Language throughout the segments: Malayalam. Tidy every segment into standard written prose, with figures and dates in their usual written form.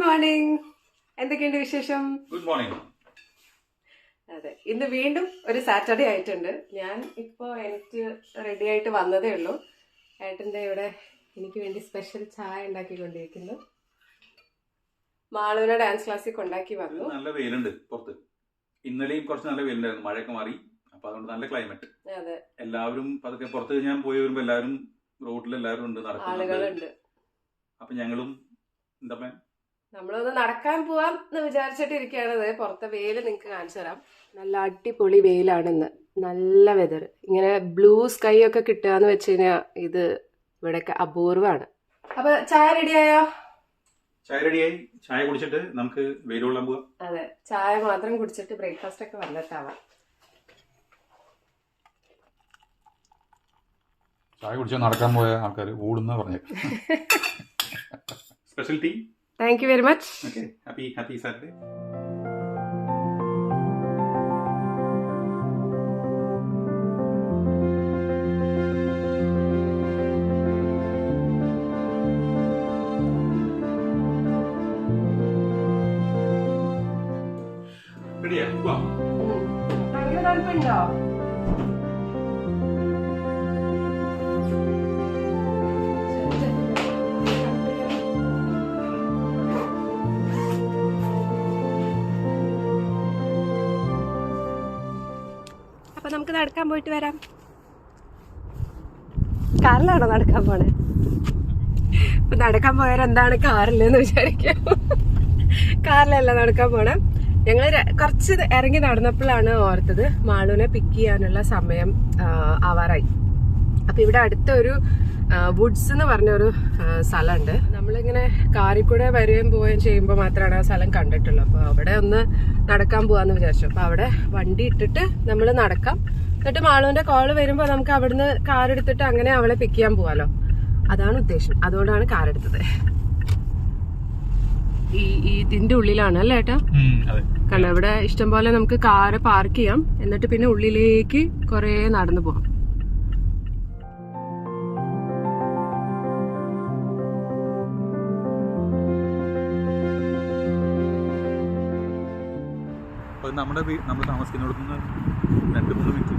മോർണിംഗ്. എന്തൊക്കെയുണ്ട് വിശേഷം? Good morning. അതെ, ഇന്ന് വീണ്ടും ഒരു സാറ്റർഡേ ആയിട്ടുണ്ട്. ഞാൻ ഇപ്പോൾ എനിക്ക് റെഡി ആയിട്ട് വന്നതേ ഉള്ളൂ. ഏട്ടൻ്റെ ഇവിടെ എനിക്ക് വേണ്ടി സ്പെഷ്യൽ ചായ ഉണ്ടാക്കിക്കൊണ്ടിരിക്കുന്നു. മാളൂനെ ഡാൻസ് ക്ലാസ്സിൽ കൊണ്ടാക്കി വന്നു. നല്ല വെയിലുണ്ട് പുറത്ത്. ഇന്നലെയും കുറച്ച് നല്ല വെയിലുണ്ടായിരുന്നു, മഴയൊക്കെ മാറി. അപ്പൊ അതുകൊണ്ട് നല്ല ക്ലൈമറ്റ്. അതെ, എല്ലാവരും പതുക്കെ പുറത്ത് ഞാൻ പോയി വരുമ്പോ എല്ലാവരും റോഡിൽ എല്ലാവരും ഉണ്ട്, ആളുകളുണ്ട്. അപ്പൊ ഞങ്ങളും എന്താ പ്ലാൻ? നമ്മളൊന്ന് നടക്കാൻ പോവാം എന്ന് വിചാരിച്ചിട്ടിരിക്കുകയാണത്. പുറത്തെ വെയില് നിങ്ങൾക്ക് കാണിച്ചു തരാം. നല്ല അടിപൊളി വെയിലാണിന്ന്, നല്ല വെതർ. ഇങ്ങനെ ബ്ലൂ സ്കൈ ഒക്കെ കിട്ടുക എന്ന് വെച്ച് കഴിഞ്ഞാൽ ഇത് ഇവിടെയൊക്കെ അപൂർവമാണ്. അപ്പൊ ചായ റെഡിയായോ? ചായ റെഡിയായി. ചായ കുടിച്ചിട്ട് നമുക്ക് വെയിൽ കൊള്ളാൻ പോവാം. അതെ, ചായ മാത്രം കുടിച്ചിട്ട് ബ്രേക്ക്ഫാസ്റ്റ് ഒക്കെ വന്നിട്ടാവാം. ചായ കുടിച്ചാൽ നടക്കാൻ പോയ ആൾക്കാർ ഓടുന്ന പറഞ്ഞു. Special tea. Thank you very much. Okay, happy Saturday. റെഡിയാ? ഭയങ്കര തണുപ്പുണ്ടോ? അപ്പൊ നമുക്ക് നടക്കാൻ പോയിട്ട് വരാം. കാറിലാണോ നടക്കാൻ പോണേ? ഇപ്പൊ നടക്കാൻ പോയാൽ എന്താണ് കാറിലെന്ന് വിചാരിക്കാം. കാറിലല്ല നടക്കാൻ പോണേ. ഞങ്ങൾ കുറച്ച് ഇറങ്ങി നടന്നപ്പോഴാണ് ഓർത്തത് മാളൂനെ പിക്ക് ചെയ്യാനുള്ള സമയം ആവാറായി. അപ്പൊ ഇവിടെ അടുത്തൊരു വുഡ്സ് എന്ന് പറഞ്ഞൊരു സ്ഥലമുണ്ട്. നമ്മളിങ്ങനെ കാറിൽ കൂടെ വരികയും പോവുകയും ചെയ്യുമ്പോൾ മാത്രമാണ് ആ സ്ഥലം കണ്ടിട്ടുള്ളൂ. അപ്പൊ അവിടെ ഒന്ന് നടക്കാൻ പോവാന്ന് വിചാരിച്ചു. അപ്പൊ അവിടെ വണ്ടി ഇട്ടിട്ട് നമ്മൾ നടക്കാം. എന്നിട്ട് മാളൂന്റെ കോള് വരുമ്പോൾ നമുക്ക് അവിടുന്ന് കാർ എടുത്തിട്ട് അങ്ങനെ അവളെ പിക്ക് ചെയ്യാൻ പോവാലോ. അതാണ് ഉദ്ദേശം. അതുകൊണ്ടാണ് കാർ എടുത്തത്. ഇതിന്റെ ഉള്ളിലാണ് അല്ലേ ഏട്ടാ? കാരണം ഇവിടെ ഇഷ്ടംപോലെ നമുക്ക് കാറ് പാർക്ക് ചെയ്യാം. എന്നിട്ട് പിന്നെ ഉള്ളിലേക്ക് കുറെ നടന്നു പോകാം. നമ്മൾ താമസിക്കുന്നിടത്തുനിന്ന് 2-3 മിനിറ്റ്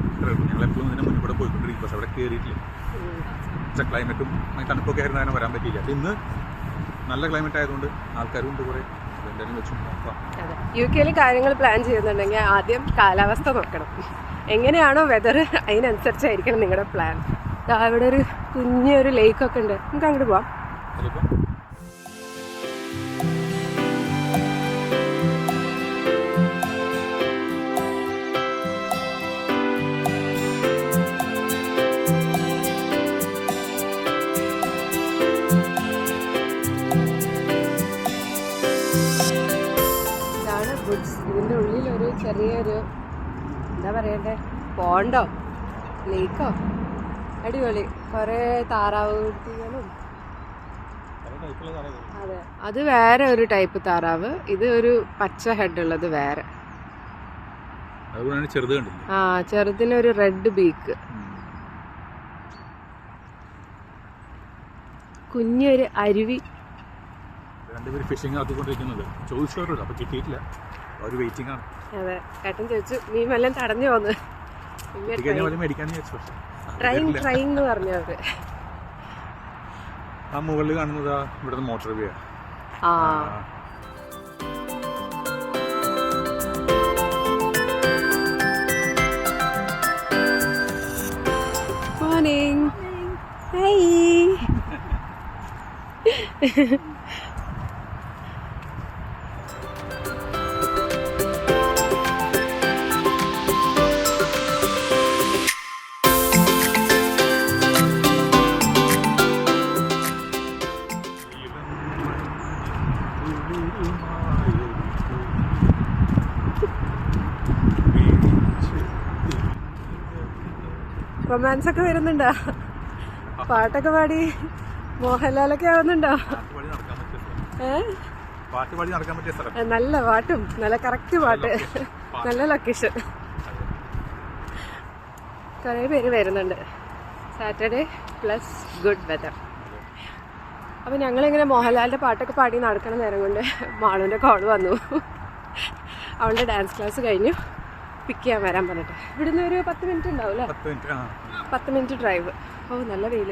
ഞങ്ങൾ എപ്പോഴും ഇതിന് മുന്നിൽ കൂടെ പോയിക്കൊണ്ടിരിക്കും. പക്ഷെ അവിടെ കയറിയിട്ടില്ല. പക്ഷെ ക്ലൈമറ്റും തണുപ്പൊക്കെ ആയിരുന്നു, അതിനെ വരാൻ പറ്റിയില്ല. അപ്പം ഇന്ന് നല്ല ക്ലൈമറ്റ് ആയതുകൊണ്ട് ആൾക്കാരും ഉണ്ട് കുറേ. എന്തായാലും വെച്ചു നോക്കാം. യു കെയിൽ കാര്യങ്ങൾ പ്ലാൻ ചെയ്യുന്നുണ്ടെങ്കിൽ ആദ്യം കാലാവസ്ഥ നോക്കണം. എങ്ങനെയാണോ വെതർ അതിനനുസരിച്ചായിരിക്കണം നിങ്ങളുടെ പ്ലാൻ. ഇവിടെ ഒരു കുഞ്ഞൊരു ലേക്കൊക്കെ ഉണ്ട്, നമുക്ക് അങ്ങോട്ട് പോവാം. ഇതിന്റെ ഉള്ളിലൊരു ചെറിയൊരു എന്താ പറയണ്ടേ, പോണ്ടോ ലേക്കോ, അടിപൊളി. കുറെ താറാവ് കുട്ടികളും. അതെ, അത് വേറെ ഒരു ടൈപ്പ് താറാവ്. ഇത് ഒരു പച്ച ഹെഡ് ഉള്ളത് വേറെ. ആ, ചെറുതിനൊരു റെഡ് ബീക്ക്. കുഞ്ഞൊരു അരുവി. ഫിഷിംഗ് നടത്തിക്കൊണ്ടിരിക്കുന്നത് അപ്പൊ കിട്ടിയിട്ടില്ല. അതെ, ഏട്ടൻ ചോദിച്ചു മീൻ വല്ലതും തടഞ്ഞു പോന്ന്. ട്രൈങ് എന്ന് പറഞ്ഞു അവര്. ആ മുകളിൽ കാണുന്നതാ ഇവിടുത്തെ മോട്ടോർ വേ. മോർണിംഗ്. ഹൈ. റൊമാൻസ് ഒക്കെ വരുന്നുണ്ടോ? പാട്ടൊക്കെ പാടി മോഹൻലാലൊക്കെ ആവുന്നുണ്ടോ? നല്ല പാട്ടും നല്ല കറക്റ്റ് പാട്ട്, നല്ല ലൊക്കേഷൻ. കുറേ പേര് വരുന്നുണ്ട്. Saturday plus good weather. അപ്പോൾ ഞങ്ങളിങ്ങനെ മോഹൻലാലിൻ്റെ പാട്ടൊക്കെ പാടി നടക്കണ നേരം കൊണ്ട് മാളുവിൻ്റെ കോൾ വന്നു. അവളുടെ ഡാൻസ് ക്ലാസ് കഴിഞ്ഞു, പിക്ക് ചെയ്യാൻ വരാൻ പറഞ്ഞിട്ട്. ഇവിടുന്ന് ഒരു 10 മിനിറ്റ് ഉണ്ടാവും അല്ലേ? 10 മിനിറ്റ് ഡ്രൈവ്. ഓ നല്ല വെയിൽ.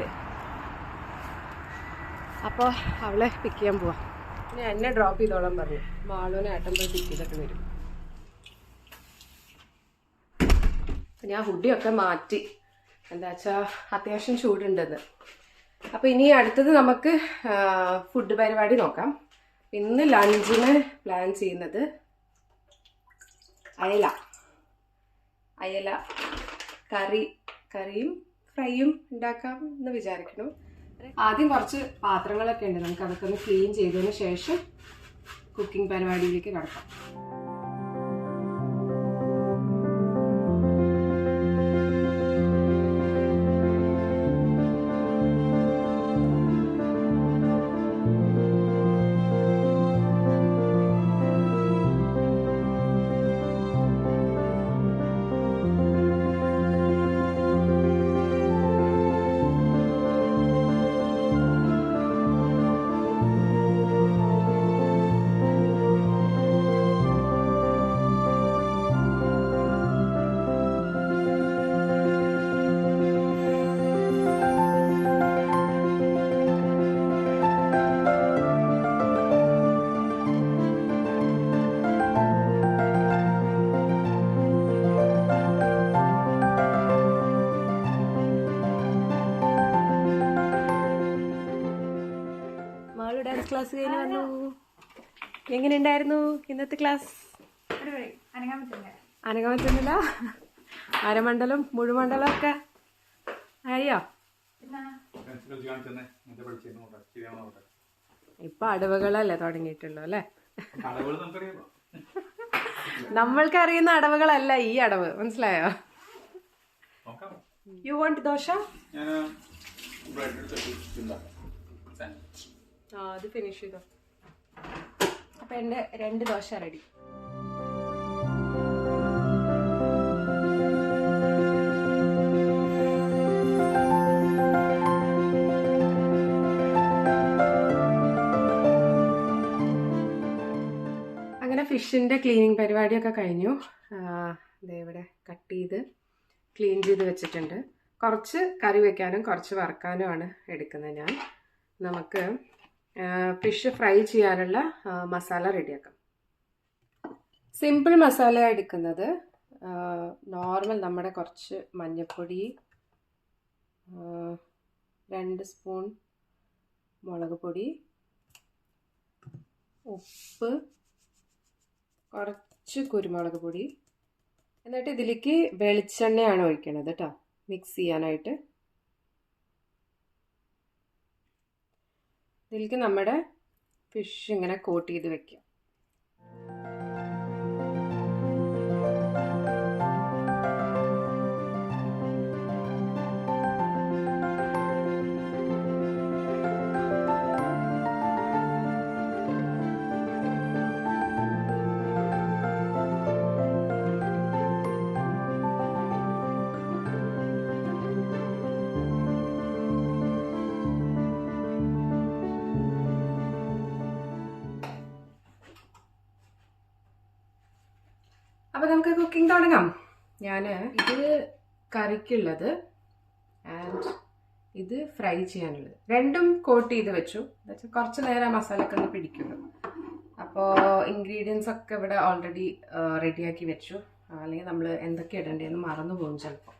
അപ്പോൾ അവളെ പിക്ക് ചെയ്യാൻ പോവാം. പിന്നെ എന്നെ ഡ്രോപ്പ് ചെയ്തോളാൻ പറഞ്ഞു. മാളുവിനെ ഏട്ടൻ പോയി പിക്ക് ചെയ്തിട്ട് വരും. ഞാൻ ഹുഡിയൊക്കെ മാറ്റി, എന്താ വെച്ചാൽ അത്യാവശ്യം ചൂടുണ്ടെന്ന്. അപ്പോൾ ഇനി അടുത്തത് നമുക്ക് ഫുഡ് പരിപാടി നോക്കാം. ഇന്ന് ലഞ്ചിന് പ്ലാൻ ചെയ്യുന്നത് അയല കറിയും ഫ്രൈയും ഉണ്ടാക്കാം എന്ന് വിചാരിക്കണം. ആദ്യം കുറച്ച് പാത്രങ്ങളൊക്കെ ഉണ്ട്, നമുക്ക് അതൊക്കെ ഒന്ന് ക്ലീൻ ചെയ്തതിന് ശേഷം കുക്കിംഗ് പരിപാടിയിലേക്ക് കടക്കാം. ഡാൻസ് ക്ലാസ് കഴിഞ്ഞ് വന്നു. എങ്ങനെയുണ്ടായിരുന്നു ഇന്നത്തെ ക്ലാസ്? അനങ്ങാൻ പറ്റുന്നില്ല? അരമണ്ഡലം മുഴുമണ്ഡലം ഒക്കെ അയ്യോ. ഇപ്പൊ അടവുകളല്ലേ തുടങ്ങിയിട്ടുള്ളൂ അല്ലേ? നമ്മൾക്ക് അറിയുന്ന അടവുകളല്ല ഈ അടവ്, മനസ്സിലായോ? You want dosa? അത് ഫിനിഷ് ചെയ്തോ. അപ്പൊ എന്റെ 2 ദോശ റെഡി. അങ്ങനെ ഫിഷിന്റെ ക്ലീനിങ് പരിപാടിയൊക്കെ കഴിഞ്ഞു. ഇവിടെ കട്ട് ചെയ്ത് ക്ലീൻ ചെയ്ത് വെച്ചിട്ടുണ്ട്. കുറച്ച് കറി വെക്കാനും കുറച്ച് വറക്കാനുമാണ് എടുക്കുന്നത് ഞാൻ. നമുക്ക് ഫിഷ് ഫ്രൈ ചെയ്യാനുള്ള മസാല റെഡിയാക്കാം. സിമ്പിൾ മസാല എടുക്കുന്നത് നോർമൽ നമ്മുടെ കുറച്ച് മഞ്ഞൾപ്പൊടി, 2 സ്പൂൺ മുളക് പൊടി, ഉപ്പ്, കുറച്ച് കുരുമുളക് പൊടി. എന്നിട്ട് ഇതിലേക്ക് വെളിച്ചെണ്ണയാണ് ഒഴിക്കണത് കേട്ടോ, മിക്സ് ചെയ്യാനായിട്ട്. ഇതിലേക്ക് നമ്മുടെ ഫിഷ് ഇങ്ങനെ കോട്ട് ചെയ്ത് വെക്കാം. അപ്പോൾ നമുക്ക് കുക്കിംഗ് തുടങ്ങാം. ഞാൻ ഇത് കറിക്കുള്ളത് ആൻഡ് ഇത് ഫ്രൈ ചെയ്യാനുള്ളത് രണ്ടും കോട്ട് ചെയ്ത് വെച്ചു. എന്നുവെച്ചാൽ കുറച്ച് നേരം മസാലയൊക്കെ ഒന്ന് പിടിക്കുള്ളൂ. അപ്പോൾ ഇൻഗ്രീഡിയൻസ് ഒക്കെ ഇവിടെ ഓൾറെഡി റെഡിയാക്കി വെച്ചു. അല്ലെങ്കിൽ നമ്മൾ എന്തൊക്കെ ഇടേണ്ടതെന്ന് മറന്നു പോകും ചിലപ്പോൾ.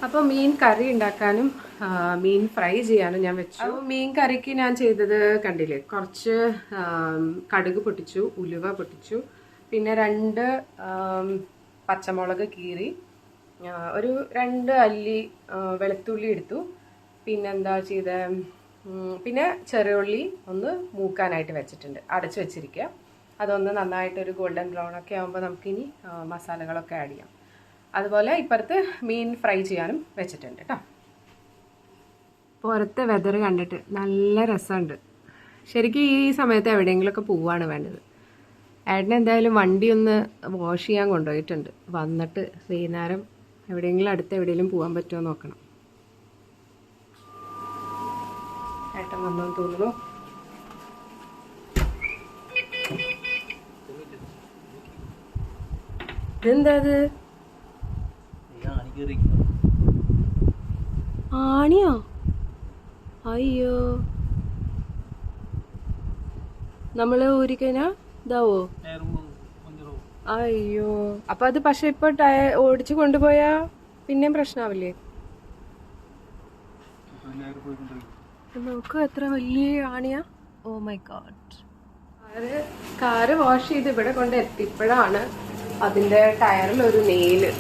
അപ്പോൾ മീൻ കറി ഉണ്ടാക്കാനും മീൻ ഫ്രൈ ചെയ്യാനും ഞാൻ വെച്ചു. അപ്പോൾ മീൻ കറിക്ക് ഞാൻ ചെയ്തത് കണ്ടില്ലേ, കുറച്ച് കടുക് പൊട്ടിച്ചു, ഉലുവ പൊട്ടിച്ചു, പിന്നെ 2 പച്ചമുളക് കീറി, ഒരു 2 അല്ലി വെളുത്തുള്ളി എടുത്തു. പിന്നെന്താ ചെയ്തത്, പിന്നെ ചെറിയുള്ളി ഒന്ന് മൂക്കാനായിട്ട് വെച്ചിട്ടുണ്ട്, അടച്ചു വെച്ചിരിക്കുക. അതൊന്ന് നന്നായിട്ടൊരു ഗോൾഡൻ ബ്രൗൺ ഒക്കെ ആകുമ്പോൾ നമുക്കിനി മസാലകളൊക്കെ ആഡ് ചെയ്യാം. അതുപോലെ ഇപ്പുറത്ത് മീൻ ഫ്രൈ ചെയ്യാനും വെച്ചിട്ടുണ്ട് കേട്ടോ. പുറത്തെ വെതർ കണ്ടിട്ട് നല്ല രസമുണ്ട്. ശരിക്കും ഈ സമയത്ത് എവിടെയെങ്കിലുമൊക്കെ പോവുകയാണ് വേണ്ടത്. ഏട്ടന് എന്തായാലും വണ്ടി ഒന്ന് വാഷ് ചെയ്യാൻ കൊണ്ടുപോയിട്ടുണ്ട്. വന്നിട്ട് വൈകുന്നേരം എവിടെയെങ്കിലും അടുത്ത് എവിടെയെങ്കിലും പോകാൻ പറ്റുമോ നോക്കണം. ഏട്ടൻ വന്നോന്ന് തോന്നുന്നു. ഇതെന്താ അത്? ആണിയോ? അയ്യോ, നമ്മള് ഊരിക്കഴിഞ്ഞാ ഇതാവോ? അയ്യോ, അപ്പൊ അത് പക്ഷെ ഇപ്പൊ ഓടിച്ചു കൊണ്ടുപോയാ പിന്നെയും പ്രശ്നാവില്ലേ? നോക്ക് എത്ര വലിയ ആണിയാ. Oh my god. Car wash ചെയ്ത് ഇവിടെ കൊണ്ട് എത്തിയപ്പോഴാണ് അതിന്റെ ടയറിൽ ഒരു നെയില്.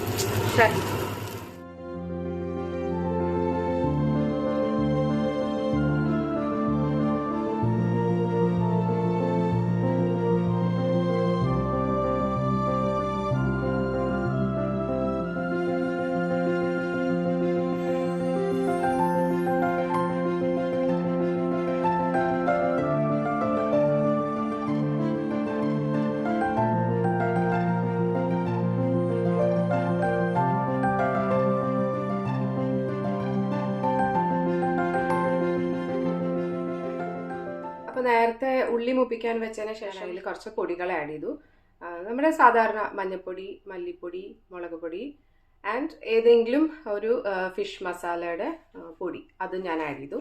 നേരത്തെ ഉള്ളി മൂപ്പിക്കാൻ വെച്ചതിന് ശേഷം അതിൽ കുറച്ച് പൊടികൾ ആഡ് ചെയ്തു. നമ്മുടെ സാധാരണ മഞ്ഞൾപ്പൊടി, മല്ലിപ്പൊടി, മുളക് പൊടി ആൻഡ് ഏതെങ്കിലും ഒരു ഫിഷ് മസാലയുടെ പൊടി അത് ഞാൻ ആഡ് ചെയ്തു.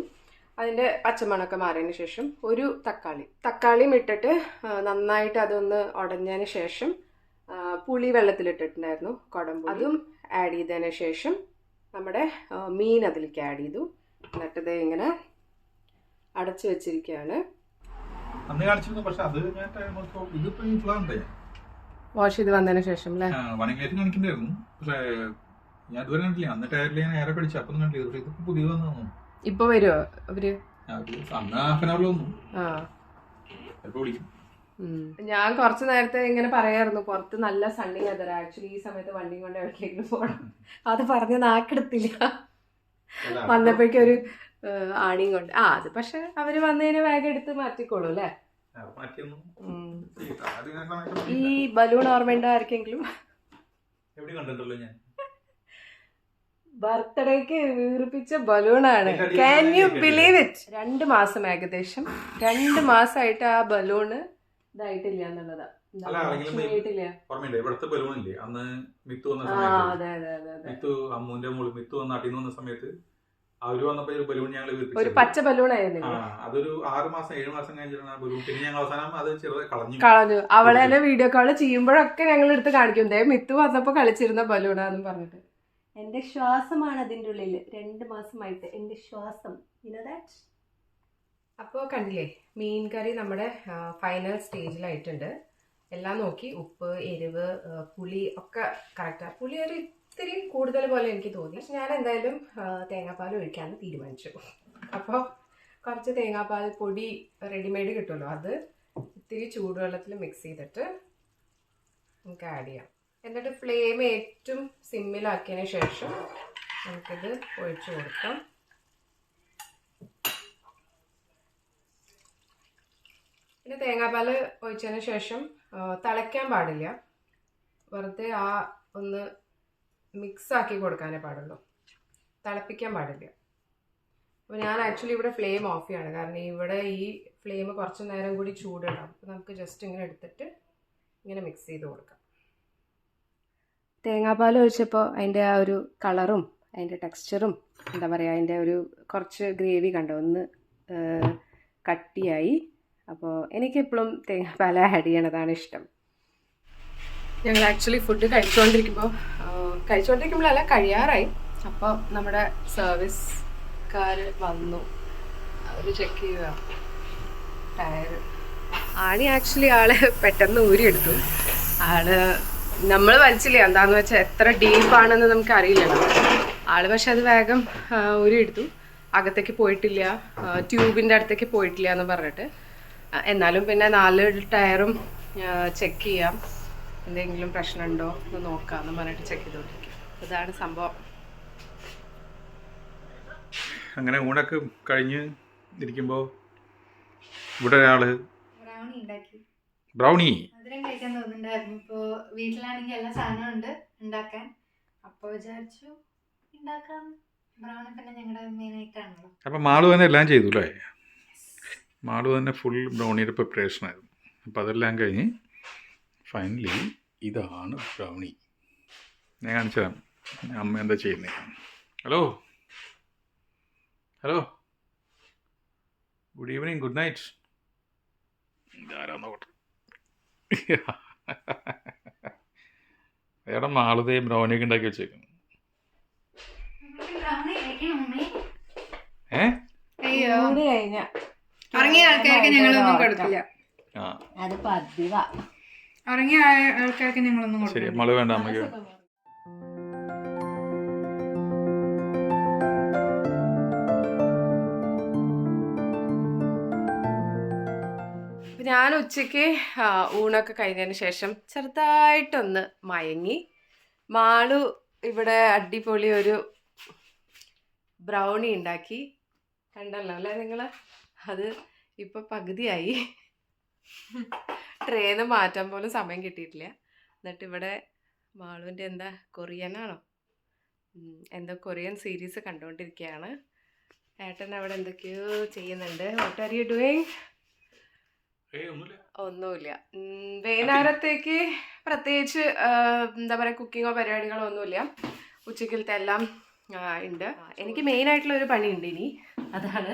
അതിൻ്റെ പച്ചമണമൊക്കെ മാറിയതിന് ശേഷം ഒരു തക്കാളിയും ഇട്ടിട്ട് നന്നായിട്ട് അതൊന്ന് ഉടഞ്ഞതിന് ശേഷം പുളി വെള്ളത്തിലിട്ടിട്ടുണ്ടായിരുന്നു, കുടംപുളി. അതും ആഡ് ചെയ്തതിന് ശേഷം നമ്മുടെ മീൻ അതിലേക്ക് ആഡ് ചെയ്തു. എന്നിട്ട് ഇത് ഇങ്ങനെ അടച്ചു വെച്ചിരിക്കുകയാണ്. വാഷ് ചെയ്ത് വന്നതിന് ശേഷം ഇപ്പൊ വരുമോ അവര്? ഞാൻ കുറച്ചു നേരത്തെ ഇങ്ങനെ പറയായിരുന്നു പുറത്ത് നല്ല സണ്ണി വെതർ. ആക്ച്വലി ഈ സമയത്ത് വണ്ടിയും കൊണ്ട് എവിടേക്കെങ്കിലും പോകണം. അത് പറഞ്ഞ് നാക്കെടുത്തില്ല. വന്നപ്പോഴേക്കൊരു ആണിയും കൊണ്ട് അത് പക്ഷെ അവര് വന്നതിന് വേഗം എടുത്ത് മാറ്റിക്കോളൂ അല്ലേ? ഈ ബലൂൺ ഓർമ്മയുണ്ടോ ആർക്കെങ്കിലും? ബർത്ത്ഡേക്ക് വീർപ്പിച്ച ബലൂണാണ്. Can you believe it? 2 മാസം ഏകദേശം 2 മാസമായിട്ട് ആ ബലൂണ് ഇതായിട്ടില്ല എന്നുള്ളതാ. ഒരു പച്ച ബലൂൺ ആയിരുന്നു. അതൊരു 6 മാസം 7 മാസം കഴിഞ്ഞിട്ടാണ് ബലൂൺ. പിന്നെ ഞങ്ങൾ അവസാനം അത് ചെറുതായി കളഞ്ഞു. അവളെ തന്നെ വീഡിയോ കോള് ചെയ്യുമ്പോഴൊക്കെ ഞങ്ങൾ എടുത്ത് കാണിക്കും, മിത്തു വന്നപ്പോ കളിച്ചിരുന്ന ബലൂണാന്നും പറഞ്ഞിട്ട്. എന്റെ ശ്വാസമാണ് അതിൻ്റെ ഉള്ളിൽ 2 മാസമായിട്ട് എന്റെ ശ്വാസം. അപ്പോ കണ്ടില്ലേ, മീൻ കറി നമ്മുടെ ഫൈനൽ സ്റ്റേജിലായിട്ടുണ്ട്. എല്ലാം നോക്കി, ഉപ്പ്, എരിവ്, പുളി ഒക്കെ കറക്റ്റാ. പുളി ഒരു ഇത്തിരി കൂടുതൽ പോലെ എനിക്ക് തോന്നി. പക്ഷെ ഞാൻ എന്തായാലും തേങ്ങാപ്പാൽ ഒഴിക്കാൻ തീരുമാനിച്ചു. അപ്പോൾ കുറച്ച് തേങ്ങാപ്പാൽ പൊടി റെഡിമെയ്ഡ് കിട്ടുമല്ലോ, അത് ഇത്തിരി ചൂടുവെള്ളത്തിൽ മിക്സ് ചെയ്തിട്ട് നമുക്ക് ആഡ് ചെയ്യാം. എന്നിട്ട് ഫ്ലെയിം ഏറ്റവും സിമ്മിലാക്കിയതിന് ശേഷം നമുക്കിത് ഒഴിച്ചു കൊടുക്കാം. പിന്നെ തേങ്ങാപ്പാൽ ഒഴിച്ചതിന് ശേഷം തിളയ്ക്കാൻ പാടില്ല, വെറുതെ ഒന്ന് മിക്സ് ആക്കി കൊടുക്കാനേ പാടുള്ളൂ, തിളപ്പിക്കാൻ പാടില്ല. അപ്പോൾ ഞാൻ ആക്ച്വലി ഇവിടെ ഫ്ലെയിം ഓഫ് ചെയ്യാണ്, കാരണം ഇവിടെ ഈ ഫ്ലെയിം കുറച്ച് നേരം കൂടി ചൂടുണ്ടാവും. അപ്പോൾ നമുക്ക് ജസ്റ്റ് ഇങ്ങനെ എടുത്തിട്ട് ഇങ്ങനെ മിക്സ് ചെയ്ത് കൊടുക്കാം. തേങ്ങാപ്പാൽ ഒഴിച്ചപ്പോൾ അതിൻ്റെ ആ ഒരു കളറും അതിൻ്റെ ടെക്സ്ചറും എന്താ പറയുക, അതിൻ്റെ ഒരു കുറച്ച് ഗ്രേവി കണ്ടോ ഒന്ന് കട്ടിയായി. അപ്പോൾ എനിക്കെപ്പോഴും തേങ്ങാപ്പാൽ ആഡ് ചെയ്യണതാണ് ഇഷ്ടം. ഞങ്ങൾ ആക്ച്വലി ഫുഡ് കഴിച്ചുകൊണ്ടിരിക്കുമ്പോഴല്ല, കഴിയാറായി. അപ്പോൾ നമ്മുടെ സർവീസുകാർ വന്നു, അവർ ചെക്ക് ചെയ്യുക ടയർ. ആണി ആക്ച്വലി ആള് പെട്ടെന്ന് ഊരിയെടുത്തു. നമ്മൾ വലിച്ചില്ലേ, എന്താണെന്ന് വെച്ചാൽ എത്ര ഡീപ്പാണെന്ന് നമുക്ക് അറിയില്ലല്ലോ. ആള് പക്ഷെ അത് വേഗം ഊരിയെടുത്തു. അകത്തേക്ക് പോയിട്ടില്ല, ട്യൂബിൻ്റെ അടുത്തേക്ക് പോയിട്ടില്ല എന്ന് പറഞ്ഞിട്ട്. എന്നാലും പിന്നെ 4 ടയറും ചെക്ക് ചെയ്യാം, എന്തെങ്കിലും പ്രശ്നമുണ്ടോ എന്ന് നോക്കാമെന്ന് പറഞ്ഞിട്ട് ചെക്ക് ചെയ്തോണ്ടിരിക്കും. ഇതാണ് സംഭവം. അങ്ങനെ ഊണൊക്കെ കഴിഞ്ഞ് ഇരിക്കുമ്പോൾ ഇവിടെ ഒരാള് ബ്രൗണി മധുരം കഴിക്കാൻ തോന്നുന്നുണ്ടായിരുന്നു. ഇപ്പോൾ വീട്ടിലാണെങ്കിൽ എല്ലാ സാധനവും ഉണ്ട് ഉണ്ടാക്കാൻ. അപ്പോൾ വിചാരിച്ചു ഉണ്ടാക്കാം. ബ്രൗണി പിന്നെ ഞങ്ങളുടെ മെയിൻ ആയിട്ടാണല്ലോ. അപ്പം മാളു തന്നെ എല്ലാം ചെയ്തു അല്ലേ? മാളു തന്നെ ഫുൾ ബ്രൗണിയുടെ പ്രിപ്പറേഷൻ ആയിരുന്നു. അപ്പം അതെല്ലാം കഴിഞ്ഞ് ഫൈനലി ഇതാണ് ബ്രൗണി. ഞാൻ കാണിച്ചതാണ് അമ്മ എന്താ ചെയ്യുന്നത്. Hello hello, good evening, good night. ഇതാരാന്നോട്ടെ. എവിടെ മാളുതേ ബ്രൗണിയൊക്കെ ഉണ്ടാക്കി വെച്ചേക്കുന്നു. അയ്യോ, ഉറങ്ങിയ ആൾക്കാർക്ക് ഞങ്ങളൊന്നും കൊടുക്കില്ല. അത് പതിവാ. ഉറങ്ങിയ ആൾക്കാർക്ക് ഞങ്ങളൊന്നും ശരി, മാളു വേണ്ട, അമ്മയ്ക്ക് ഞാൻ ഉച്ചയ്ക്ക് ഊണൊക്കെ കഴിഞ്ഞതിന് ശേഷം ചെറുതായിട്ടൊന്ന് മയങ്ങി. മാളു ഇവിടെ അടിപൊളി ഒരു ബ്രൗണി ഉണ്ടാക്കി, കണ്ടല്ലോ അല്ലേ നിങ്ങൾ? അത് ഇപ്പോൾ പകുതിയായി. ട്രേന്ന് മാറ്റാൻ പോലും സമയം കിട്ടിയിട്ടില്ല. എന്നിട്ട് ഇവിടെ മാളുവിൻ്റെ എന്താ കൊറിയനാണോ എന്തോ കൊറിയൻ സീരീസ് കണ്ടുകൊണ്ടിരിക്കുകയാണ്. ഏട്ടൻ അവിടെ എന്തൊക്കെയോ ചെയ്യുന്നുണ്ട്. What are you doing? ഒന്നുമില്ല. വൈകുന്നേരത്തേക്ക് പ്രത്യേകിച്ച് എന്താ പറയുക, കുക്കിങ്ങോ പരിപാടികളോ ഒന്നുമില്ല. ഉച്ചക്കലത്തെ എല്ലാം ഉണ്ട്. എനിക്ക് മെയിനായിട്ടുള്ള ഒരു പണിയുണ്ട് ഇനി. അതാണ്,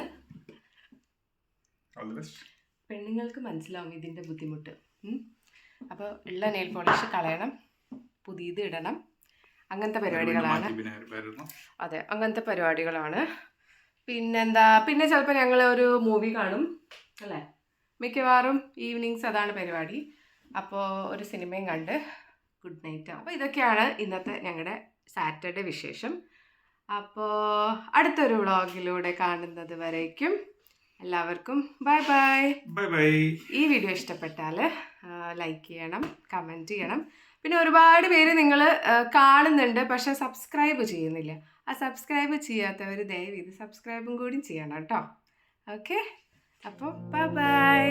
പെണ്ണുങ്ങൾക്ക് മനസ്സിലാവും ഇതിൻ്റെ ബുദ്ധിമുട്ട്. അപ്പോൾ ഉള്ള നെയിൽ പോളിഷ് കളയണം, പുതിയത് ഇടണം, അങ്ങനത്തെ പരിപാടികളാണ്. അതെ, അങ്ങനത്തെ പരിപാടികളാണ്. പിന്നെന്താ, പിന്നെ ചിലപ്പോൾ ഞങ്ങൾ ഒരു മൂവി കാണും അല്ലേ, മിക്കവാറും ഈവനിങ്സ് അതാണ് പരിപാടി. അപ്പോൾ ഒരു സിനിമയും കണ്ട് ഗുഡ് നൈറ്റ്. അപ്പോൾ ഇതൊക്കെയാണ് ഇന്നത്തെ ഞങ്ങളുടെ സാറ്റർഡേ വിശേഷം. അപ്പോൾ അടുത്തൊരു വ്ളോഗിലൂടെ കാണുന്നത് വരേക്കും എല്ലാവർക്കും ബൈ ബൈ. Bye bye. ഈ വീഡിയോ ഇഷ്ടപ്പെട്ടാൽ ലൈക്ക് ചെയ്യണം, കമൻറ്റ് ചെയ്യണം. പിന്നെ ഒരുപാട് പേര് നിങ്ങൾ കാണുന്നുണ്ട് പക്ഷെ സബ്സ്ക്രൈബ് ചെയ്യുന്നില്ല. ആ സബ്സ്ക്രൈബ് ചെയ്യാത്തവർ ദയവേത് സബ്സ്ക്രൈബും കൂടി ചെയ്യണം കേട്ടോ. ഓക്കെ, അപ്പോൾ ബൈ ബൈ.